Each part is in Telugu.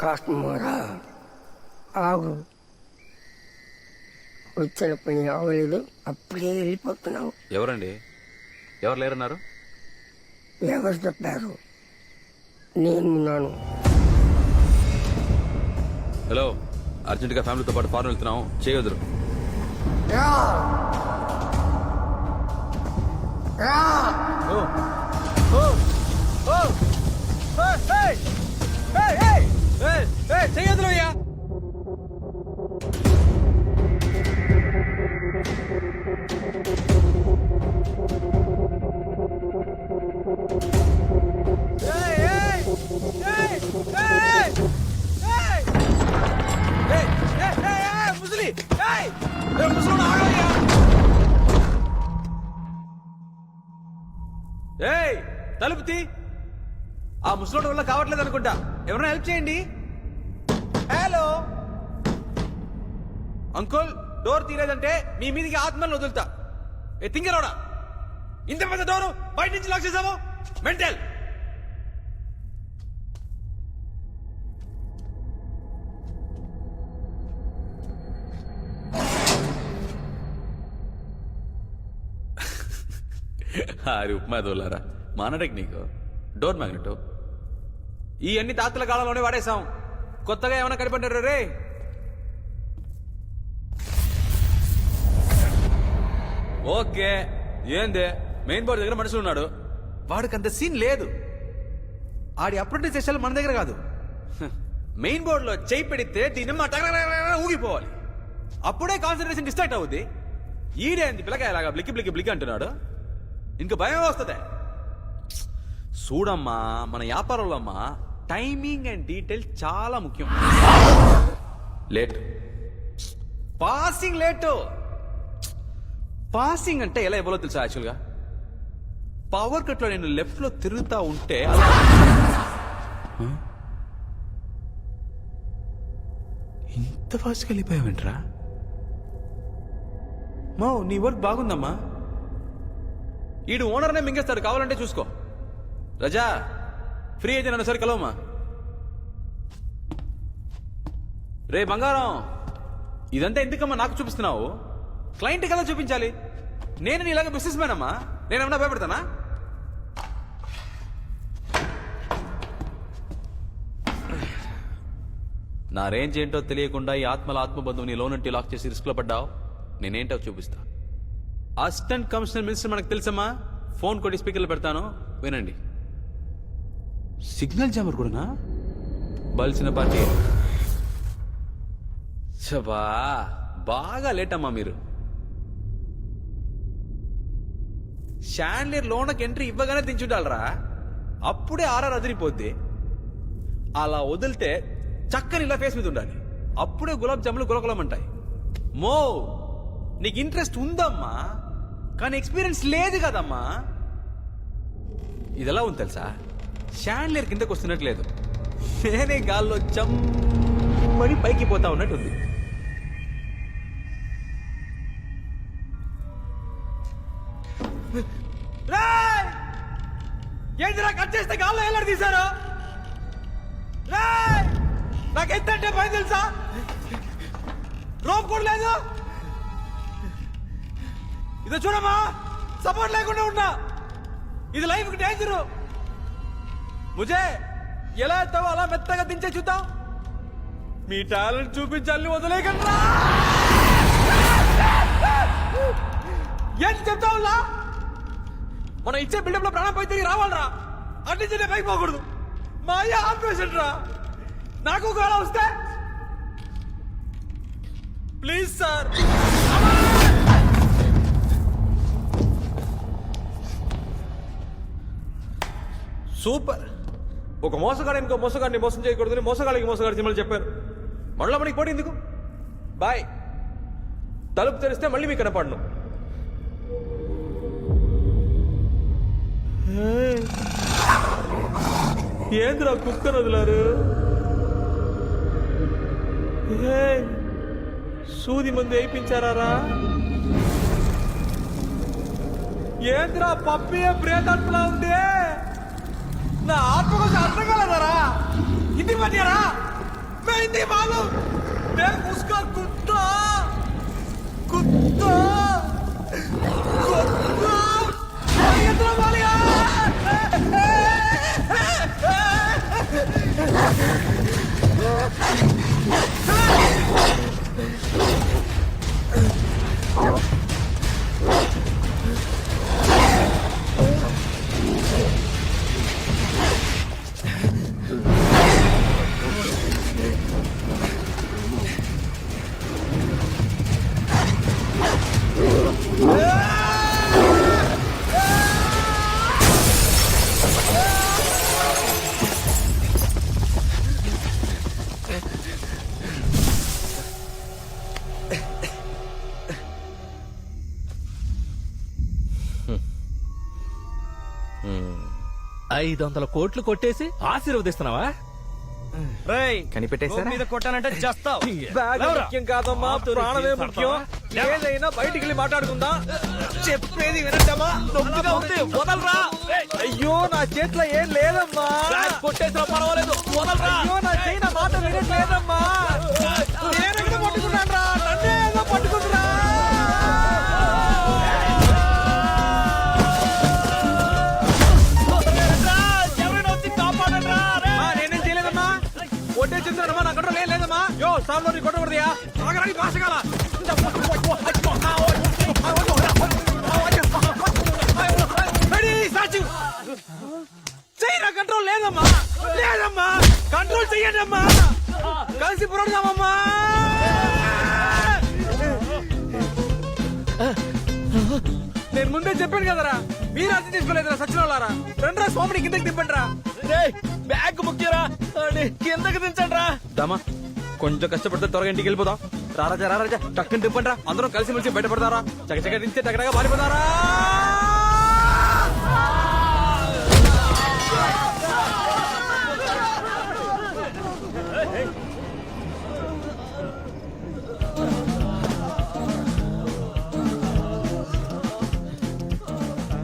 కాస్మోరా ఆగు, వచ్చిన పని అవ్వలేదు, అప్పుడే వెళ్ళిపోతున్నావు. ఎవరండి? ఎవరు లేరన్నారు? ఎవరు చెప్పారు? నేనున్నాను. హలో, అర్జెంటుగా ఫ్యామిలీతో పాటు ఫారెన్ వెళ్తున్నాం, చేయొద్దు. రా! రా! చేయొద్దు అయ్యా. తలుపు తీ. ఆ ముసలోడి వల్ల కావట్లేదు అనుకుంటా, ఎవరైనా హెల్ప్ చేయండి. హలో అంకుల్, డోర్ తీరేదంటే మీ మీదికి ఆత్మలను వదులుతా. ఏ తింగరోడా, ఇంత పెద్ద డోరు బయట నుంచి లాక్ చేసావు, మెంటల్. అది ఉప్మా దోలారా, మన టెక్నిక్. డోర్ మ్యాగ్నెట్ ఈ అన్ని తాతల కాలంలోనే వాడేశాం, కొత్తగా ఏమైనా కనిపెట్టారు రే? ఓకే, ఏందే మెయిన్ బోర్డు దగ్గర మనుషులు ఉన్నాడు, వాడికి అంత సీన్ లేదు. ఆడి అప్రెంటిస్ చేసేది మన దగ్గర కాదు. మెయిన్ బోర్డులో చేయి పెడితే దీనిమ్మ ఊగిపోవాలి, అప్పుడే కాన్సన్ట్రేషన్ డిస్ట్రాక్ట్ అవుద్ది. ఈడేంది పిల్లకాయలాగా బ్లిక్కి బ్లిక్కి బ్లిక్ అంటున్నాడు, ఇంకా భయం వస్తుంది. చూడమ్మా, మన వ్యాపారంలో అమ్మా టైమింగ్ అండ్ డీటెయిల్ చాలా ముఖ్యం. లేట్ పాసింగ్, లేటు పాసింగ్ అంటే ఎలా ఇవ్వాలో తెలుసా? యాక్చువల్గా పవర్ కట్ లో నేను లెఫ్ట్ లో తిరుగుతా ఉంటే ఇంత ఫాస్ట్గా వెళ్ళిపోయావేంట్రా? మా నీ వర్క్ బాగుందమ్మా. ఈడు ఓనర్నే మింగేస్తాడు, కావాలంటే చూసుకో. రజా, ఫ్రీ అయితే నన్ను సరి కలవమ్మా. రే బంగారం, ఇదంతా ఎందుకమ్మా నాకు చూపిస్తున్నావు? క్లయింట్ కదా చూపించాలి. నేను నీలాగా బిజినెస్ మ్యాన్ అమ్మా, నేనేమన్నా భయపడతానా? నా రేంజ్ ఏంటో తెలియకుండా ఈ ఆత్మల ఆత్మబంధువు నీ లోనంటి లాక్ చేసి రిస్క్ లో పడ్డావు. నేనేంటో చూపిస్తా. అసిస్టెంట్ కమిషనర్ మినిస్టర్ మనకు తెలుసమ్మా, ఫోన్ కొట్టి స్పీకర్లు పెడతాను, వినండి. సిగ్నల్ జామర్ కూడానా? బలిసిన పార్టీ. చబా, బాగా లేట్ అమ్మా మీరు. షాండ్లియర్ లోనకి ఎంట్రీ ఇవ్వగానే దించుండాలరా, అప్పుడే ఆర్ఆర్ అదిరిపోద్ది. అలా వదిలితే చక్కని ఇలా ఫేస్ మీద ఉండాలి, అప్పుడే గులాబ్ జాములు గులగులమంటాయి. మో, నీకు ఇంట్రెస్ట్ ఉందమ్మా, కానీ ఎక్స్పీరియన్స్ లేదు కదమ్మా. ఇది ఎలా ఉంది తెలుసా? షాండ్లియర్ కిందకు వస్తున్నట్లేదు, నేనే గాల్లో జమ్మని పైకి పోతా ఉన్నట్టుంది. ఏంటిరా కట్ చేస్తే గాల్లో ఎలా తీశారు? నాకు ఎంత అంటే భయం తెలుసా? రోప్ కూడా లేదు. ఇదో చూడమ్మా, సపోర్ట్ లేకుండా ఉన్నా, ఇది లైఫ్ కి డేంజరు. ముజే ఎలా ఎత్తావో అలా మెత్తగా దించే చూద్దాం. మీ టాలెంట్ చూపించాలని వదిలేయకండి. ఏంటి చెప్తావులా? మనం ఇచ్చే బిల్డప్ లో ప్రాణం పోయి తిరిగి రావాలరా, అట్నుంచి పైకి పోకూడదు. మా అయ్య ఆపరేషన్ రా, నాకు కూడా వస్తే ప్లీజ్ సార్. సూపర్. ఒక మోసగాడు ఇంకో మోసగాడిని మోసం చేయకూడదని మోసగాడికి మోసగాడి సినిమాలు చెప్పారు. మళ్ళీ మనకి పోటీ ఎందుకు? బాయ్. తలుపు తెరిస్తే మళ్ళీ మీకు కనపడను. ఏంద్రా కుక్కను వదిలారు? సూది మందు వేయించారా? ఏంద్రా పప్పియే ప్రేతత్లా ఉంది. నా ఆత్మ కోసం అర్థం కలదరా, ఇంటికి పట్టారా? ఏమైంది బాబు నేను ముసుగా కుత్తా కుత్తా కుత్తా ఎదురు బాలియా కోట్లు కొట్టేసి ఆశీర్వదిస్తున్నావా? కనిపెట్టేశారా? మీద కొట్టానంటే చేస్తావు. బ్యాగ్ ముఖ్యం కాదమ్మా, ప్రాణమే ముఖ్యం. ఏదైనా బయటికి వెళ్ళి మాట్లాడుకుందా. చెప్పేది వినట్టమ్మా. నొప్పిగా ఉంది, వదలరా. అయ్యో నా చేతిలో ఏం లేదమ్మా. కొట్టేసినా పర్వాలేదు, వదలరా. అయ్యో నా చేయి నా మాట వినట్లేదమ్మా. నేనెక్కడ పట్టుకున్నాను రా, నన్నే ఏదో పట్టుకుంటురా. నేనేం చేయలేదమ్మా. ఒట్టే చెప్తున్నానమ్మా, నా కంట్రోల్ ఏం లేదమ్మా. యో సార్లో నీ కొట్టకూడదయా. ఆగరాని భాషగాల చెయ్యి, నా కంట్రోల్ లేదమ్మా. లేదమ్మా, కంట్రోల్ చెయ్యండి అమ్మా. కలిసి పురాడదామమ్మా. నేను ముందే చెప్పాను కదరా, మీరు అర్థం తీసుకోలేదురా సచిన వాళ్ళారా. రండ్రా స్వామిని కిందకి దింపండి రా. బ్యాగ్ ముఖ్యరా, కిందకి దించండి రా. దామా కొంచెం కష్టపడితే త్వరగా ఇంటికి వెళ్ళిపోదాం. రారాజా రారాజా టక్కుని దింపండి రా. అందరం కలిసి మెలిసి బయటపడతారా. చకచక దించే టగడగా పారిపోతారా.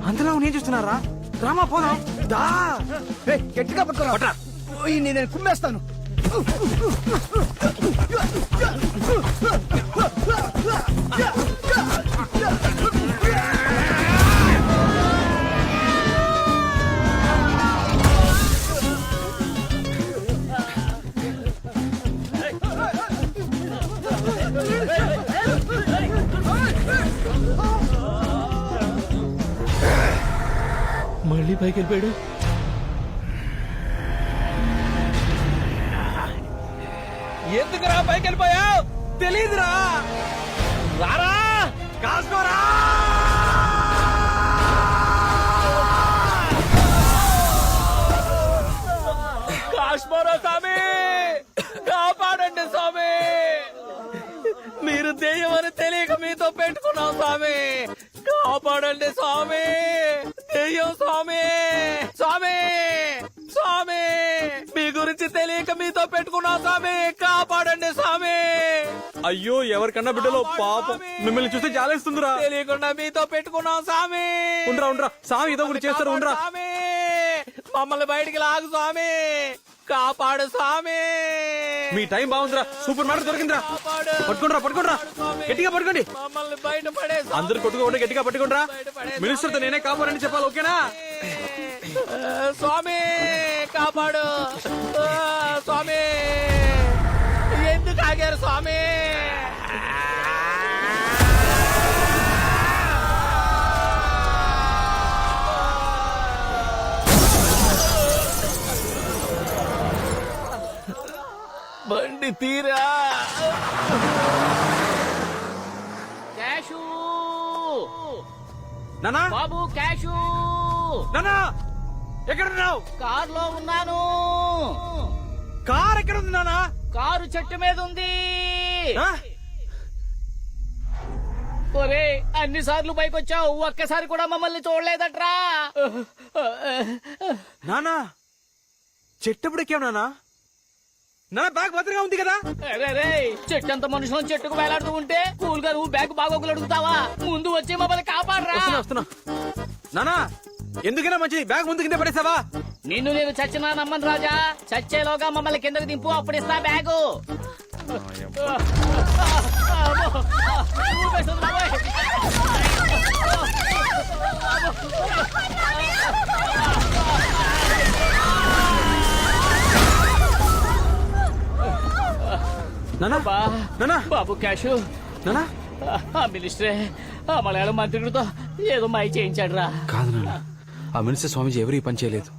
అందులో నేను చూస్తున్నారా. రామా పోదాం దా. గట్టిగా పట్టుకోరా. నేను కుమ్మేస్తాను. మళ్ళీ పైకి వెళ్ళిపోయాడు. ఎందుకురా పైకి వెళ్ళిపోయావు? తెలీదురా. రారా కాసుకోరా. కాశ్మీరా స్వామి, కాపాడండి స్వామి. మీరు దెయ్యమని తెలియక మీతో పెట్టుకున్నాం స్వామి. కాపాడండి స్వామి. దెయ్యం స్వామి. స్వామి స్వామి, మీ గురించి తెలియక మీతో పెట్టుకున్నాం స్వామి. కాపాడండి స్వామి. అయ్యో ఎవరికన్నా బిడ్డలో పాపం, మిమ్మల్ని చూస్తే జాలేస్తుందిరా. తెలియకుండా మీతో పెట్టుకున్నాం స్వామి. ఉండరా ఉండరా, స్వామి ఏదో ఒకటి చేస్తారు. ఉండరా స్వామి, మమ్మల్ని బయటికి లాగు స్వామి. కాపాడు స్వామి. మీ టైం బాగుందిరా. సూపర్ మ్యాటర్ దొరికిందిరా. కాపాడు. పట్టుకోండిరా పట్టుకోండిరా, గట్టిగా పట్టుకోండి. మమ్మల్ని బయట పడే అందరు కొట్టుకోండి, గట్టిగా పట్టుకోండిరా. మినిస్టర్ తో నేనే కాపాడని చెప్పాలి, ఓకేనా? స్వామి కాపాడు. స్వామి ఎందుకు ఆగారు స్వామి? బండి తీరా. క్యాషు నానా బాబు, క్యాషు నానా ఎక్కడున్నావు? కారులో ఉన్నాను. కార్ ఎక్కడ ఉంది నానా? కారు చెట్టు మీద ఉంది. ఆ? ఒరే, అన్ని సార్లు పైకి వచ్చావు, ఒక్కసారి కూడా మమ్మల్ని చూడలేదట్రా. నానా చెట్టప్పుడు ఎక్కావు నానా? నా బ్యాగ్ భద్రంగా ఉంది కదా? రే, చెట్టంత మనుషులను చెట్టుకు వేలాడుతూ ఉంటే కూల్ గా నువ్వు బ్యాగ్ బాగోగులు అడుగుతావా? ముందు వచ్చి మమ్మల్ని కాపాడరా. వస్తున్నా వస్తున్నా. నానా ఎందుకైనా మంచిది బ్యాగ్ ముందు కింద పడేసావా? నిన్ను నేను చచ్చినా నమ్మను రాజా. చచ్చేలోగా మమ్మల్ని కిందకు దింపు, అప్పుడు ఇస్తా బ్యాగు. ఊపేస్తుంది బాబోయ్. నానా బా, నానా బాబు క్యాషు. నానా ఆ మినిస్టరే ఆ మలయాళం మంత్రికుడితో ఏదో మాయ చేయించాడు రా. కాదు నాన్న, ఆ మినిస్టర్ స్వామీజీ ఎవరు ఈ పని చేయలేదు.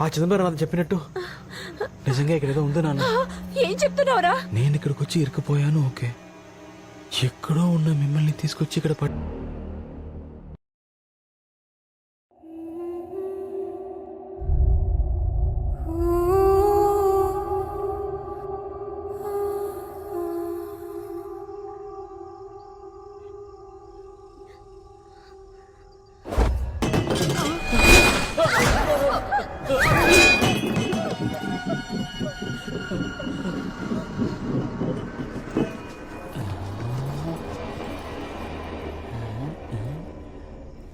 ఆ చిదంబరం చెప్పినట్టు నిజంగా ఇక్కడ ఏదో ఉంది నాన్న. ఏం చెప్తున్నావురా? నేను ఇక్కడికి వచ్చి ఇరుక్కుపోయాను, ఓకే. ఎక్కడో ఉన్న మిమ్మల్ని తీసుకొచ్చి ఇక్కడ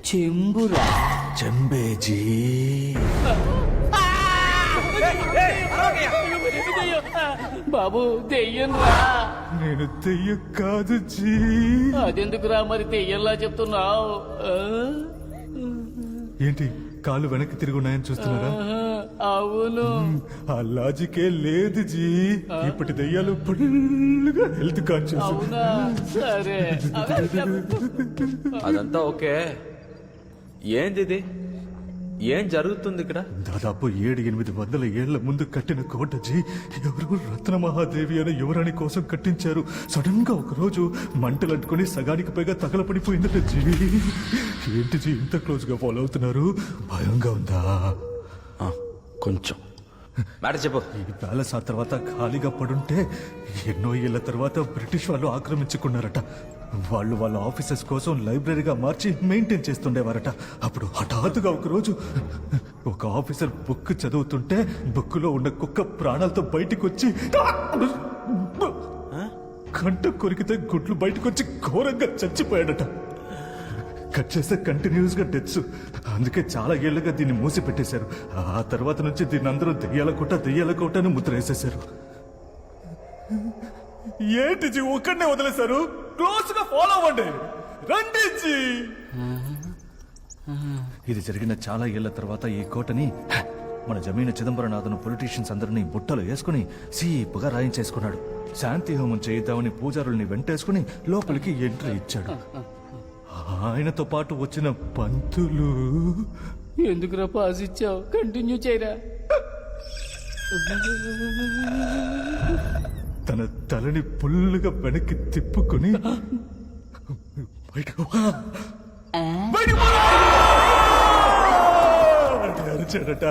చెంబురా. చంబేజీ. బాబు దెయ్యం రా. నేను తెయ్య కాదు జీ. అదెందుకురా మరి దెయ్యంలా చెప్తున్నావు? ఏంటి కాళ్ళు వెనక్కి తిరిగి ఉన్నాయని చూస్తున్నారా? అవును. ఆ లాజికే లేదు జీ. ఇప్పటి దయ్యాలు ఫుల్గా హెల్త్ కాన్షియస్. అవునా? సరే. అదంతా ఓకే. ఏంది ఇది? ఏం జరుగుతుంది ఇక్కడ? దాదాపు 700-800 ఏళ్ల ముందు కట్టిన కోట జీ. ఎవరు రత్నమహాదేవి అనే యువరాణి కోసం కట్టించారు. సడన్ గా ఒక రోజు మంటలంటుకుని సగానికి పైగా తగలపడిపోయిందట జీ. ఏంటి జీ ఇంత క్లోజ్ గా ఫాలో అవుతున్నారు? భయంగా ఉందా? కొంచెం మాట చెప్పు. ఈ ప్యాలెస్ ఆ తర్వాత ఖాళీగా పడుంటే ఎన్నో ఏళ్ల తర్వాత బ్రిటిష్ వాళ్ళు ఆక్రమించుకున్నారట. వాళ్ళు వాళ్ళ ఆఫీసెస్ కోసం లైబ్రరీగా మార్చి మెయింటైన్ చేస్తుండేవారట. అప్పుడు హఠాత్తుగా ఒకరోజు ఒక ఆఫీసర్ బుక్ చదువుతుంటే బుక్ లో ఉన్న కుక్క ప్రాణాలతో బయటికి వచ్చి కంట కొరికితే గుడ్లు బయటకు వచ్చి ఘోరంగా చచ్చిపోయాడట. కట్ చేస్తే కంటిన్యూస్ గా డెత్స్. అందుకే చాలా ఏళ్లుగా దీన్ని మూసి పెట్టేశారు. ఆ తర్వాత నుంచి దీన్ని అందరూ దెయ్యాల కోట అని ముద్ర వేసేశారు. ఏంటి జీ ఒక్కడనే వదిలేశారు? క్లోజ్ గా ఫాలో అవ్వండి, రండి జీ. ఇది జరిగిన చాలా ఏళ్ల తర్వాత ఈ కోటని మన జమీన చిదంబరనాథను పొలిటీషియన్స్ అందరినీ బుట్టలో వేసుకుని సీపుగా రాయించేసుకున్నాడు. శాంతి హోమం చేయిద్దామని పూజారుల్ని వెంటేసుకుని లోపలికి ఎంట్రీ ఇచ్చాడు. ఆయనతో పాటు వచ్చిన పంతులు ఎందుకురా పాస్ ఇచ్చావు? కంటిన్యూ చేయరా. తన తలని పుల్లుగా వెనక్కి తిప్పుకుని బయటకు అరిచాడట.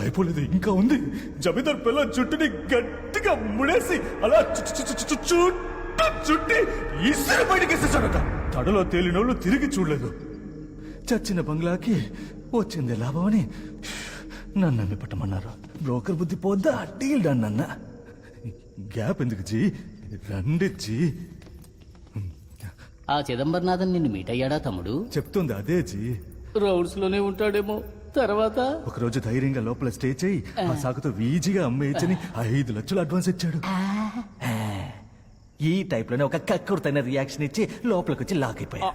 అయిపోలేదు, ఇంకా ఉంది. జమీందార్ పిల్ల జుట్టుని గట్టిగా ముడేసి అలా చుట్టి ఇసురు బయటకి వేసేసాడట. తడలో తేలినోళ్ళు తిరిగి చూడలేదు. చచ్చిన బంగ్లాకి వచ్చింది లాభం అని నన్ను అమ్మి పట్టమన్నారు. బ్రోకర్ బుద్ధి పోద్దా డీల్ డన్ అన్న. గ్యాప్ ఎందుకు జీ, రండి జీ. ఆ చిదంబరనాథన్ నిన్ను మీట్ అయ్యాడా తమ్ముడు? చెప్తుంది అదే జీ. రౌడ్స్ లోనే ఉంటాడేమో. తర్వాత ఒకరోజు ధైర్యంగా లోపల స్టే చేయి ఆ సాకుతో ఈజీగా అమ్మేయచ్చని 5 లక్షలు అడ్వాన్స్ ఇచ్చాడు. ఈ టైప్ లోనే ఒక కక్కుడుతైన రియాక్షన్ ఇచ్చి లోపలికి వచ్చి లాక్ అయిపోయా.